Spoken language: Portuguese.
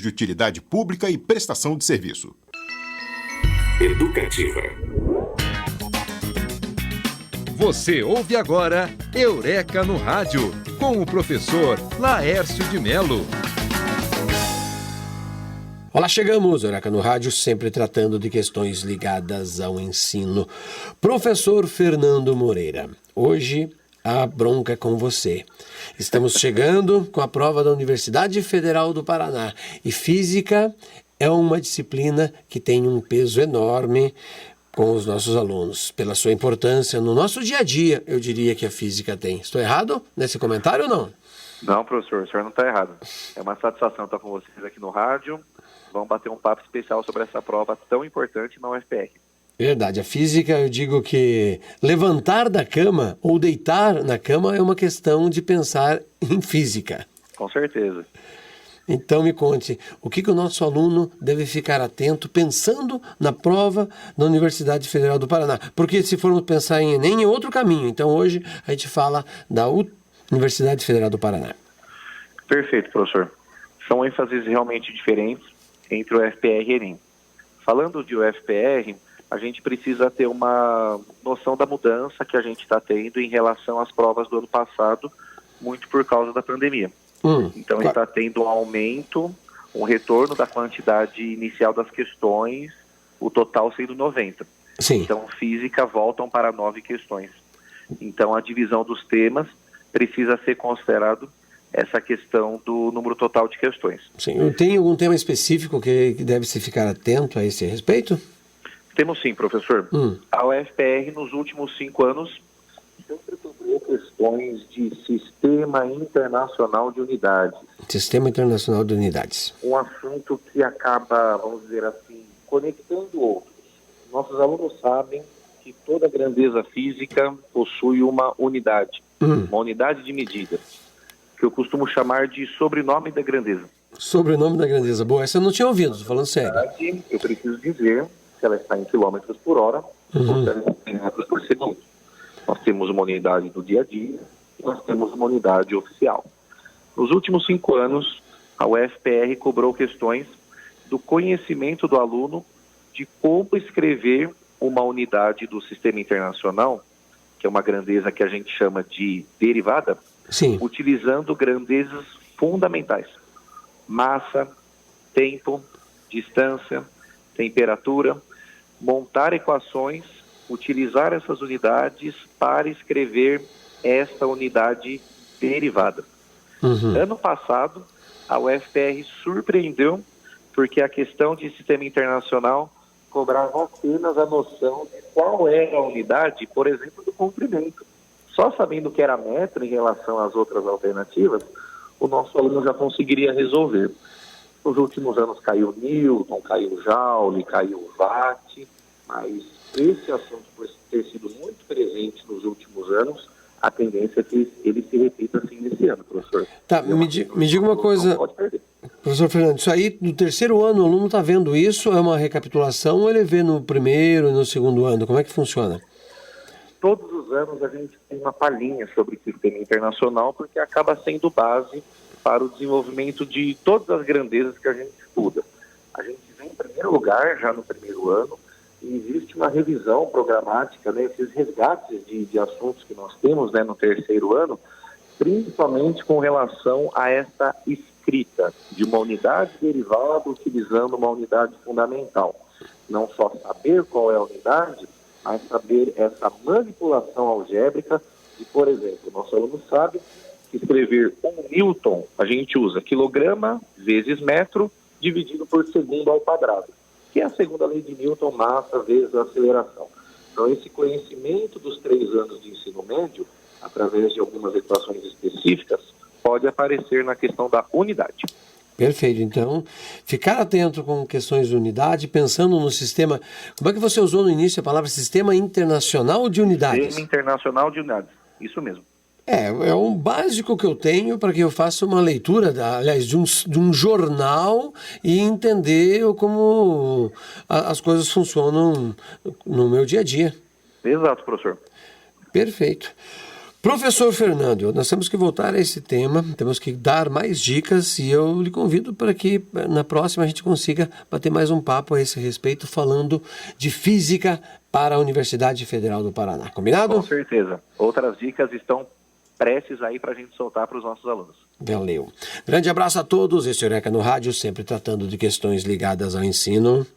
de utilidade pública e prestação de serviço. Educativa. Você ouve agora Eureka no Rádio, com o professor Laércio de Mello. Olá, chegamos, Eureka no Rádio, sempre tratando de questões ligadas ao ensino. Professor Fernando Moreira, hoje a bronca é com você. Estamos chegando com a prova da Universidade Federal do Paraná e física é uma disciplina que tem um peso enorme com os nossos alunos, pela sua importância no nosso dia a dia, eu diria que a física tem. Estou errado nesse comentário ou não? Não, professor, o senhor não está errado. É uma satisfação estar com vocês aqui no rádio. Vamos bater um papo especial sobre essa prova tão importante na UFPR. Verdade, a física, eu digo que levantar da cama ou deitar na cama é uma questão de pensar em física. Com certeza. Então me conte, o que o nosso aluno deve ficar atento pensando na prova da Universidade Federal do Paraná? Porque se formos pensar em Enem é outro caminho, então hoje a gente fala da Universidade Federal do Paraná. Perfeito, professor. São ênfases realmente diferentes entre o UFPR e Enem. Falando de UFPR, a gente precisa ter uma noção da mudança que a gente está tendo em relação às provas do ano passado, muito por causa da pandemia. Então está tendo um aumento, um retorno da quantidade inicial das questões, o total sendo 90. Sim. Então física voltam para 9 questões. Então a divisão dos temas precisa ser considerado essa questão do número total de questões. Sim. Tem algum tema específico que deve-se ficar atento a esse respeito? Temos sim, professor. A UFPR, nos últimos 5 anos, sempre cobriu questões de Sistema Internacional de Unidades. Sistema Internacional de Unidades. Um assunto que acaba, vamos dizer assim, conectando outros. Nossos alunos sabem que toda grandeza física possui uma unidade de medida, que eu costumo chamar de sobrenome da grandeza. Sobrenome da grandeza. Boa, essa eu não tinha ouvido, tô falando sério. Eu preciso dizer se ela está em quilômetros por hora ou se ela está em metros por segundo. Nós temos uma unidade do dia a dia e nós temos uma unidade oficial. Nos últimos 5 anos, a UFPR cobrou questões do conhecimento do aluno de como escrever uma unidade do Sistema Internacional, que é uma grandeza que a gente chama de derivada, Sim. utilizando grandezas fundamentais: massa, tempo, distância, temperatura, montar equações, utilizar essas unidades para escrever esta unidade derivada. Ano passado, a UFPR surpreendeu porque a questão de sistema internacional cobrava apenas a noção de qual era a unidade, por exemplo, do comprimento. Só sabendo que era metro em relação às outras alternativas, o nosso aluno já conseguiria resolver. Nos últimos anos caiu Newton, caiu Joule, caiu Watt, mas esse assunto, por ter sido muito presente nos últimos anos, a tendência é que ele se repita assim nesse ano, professor. Tá, me diga uma coisa, pode perder. Professor Fernando, isso aí no terceiro ano o aluno está vendo isso, é uma recapitulação ou ele vê no primeiro e no segundo ano? Como é que funciona? Todos os anos a gente tem uma palhinha sobre o sistema internacional, porque acaba sendo base para o desenvolvimento de todas as grandezas que a gente estuda. A gente vem em primeiro lugar já no primeiro ano, e existe uma revisão programática, né, esses resgates de assuntos que nós temos, né, no terceiro ano, principalmente com relação a essa escrita de uma unidade derivada utilizando uma unidade fundamental. Não só saber qual é a unidade, mas saber essa manipulação algébrica de, por exemplo, nosso aluno sabe que escrever 1 Newton, a gente usa quilograma vezes metro dividido por segundo ao quadrado, que é a segunda lei de Newton, massa vezes aceleração. Então, esse conhecimento dos 3 anos de ensino médio, através de algumas equações específicas, pode aparecer na questão da unidade. Perfeito. Então, ficar atento com questões de unidade, pensando no sistema... Como é que você usou no início a palavra Sistema Internacional de Unidades? Sistema Internacional de Unidades, isso mesmo. É um básico que eu tenho para que eu faça uma leitura, aliás, de um jornal e entender como as coisas funcionam no meu dia a dia. Exato, professor. Perfeito. Professor Fernando, nós temos que voltar a esse tema, temos que dar mais dicas e eu lhe convido para que na próxima a gente consiga bater mais um papo a esse respeito, falando de física para a Universidade Federal do Paraná. Combinado? Com certeza. Outras dicas estão prestes aí para a gente soltar para os nossos alunos. Valeu. Grande abraço a todos. Esse é o Eureka no Rádio, sempre tratando de questões ligadas ao ensino.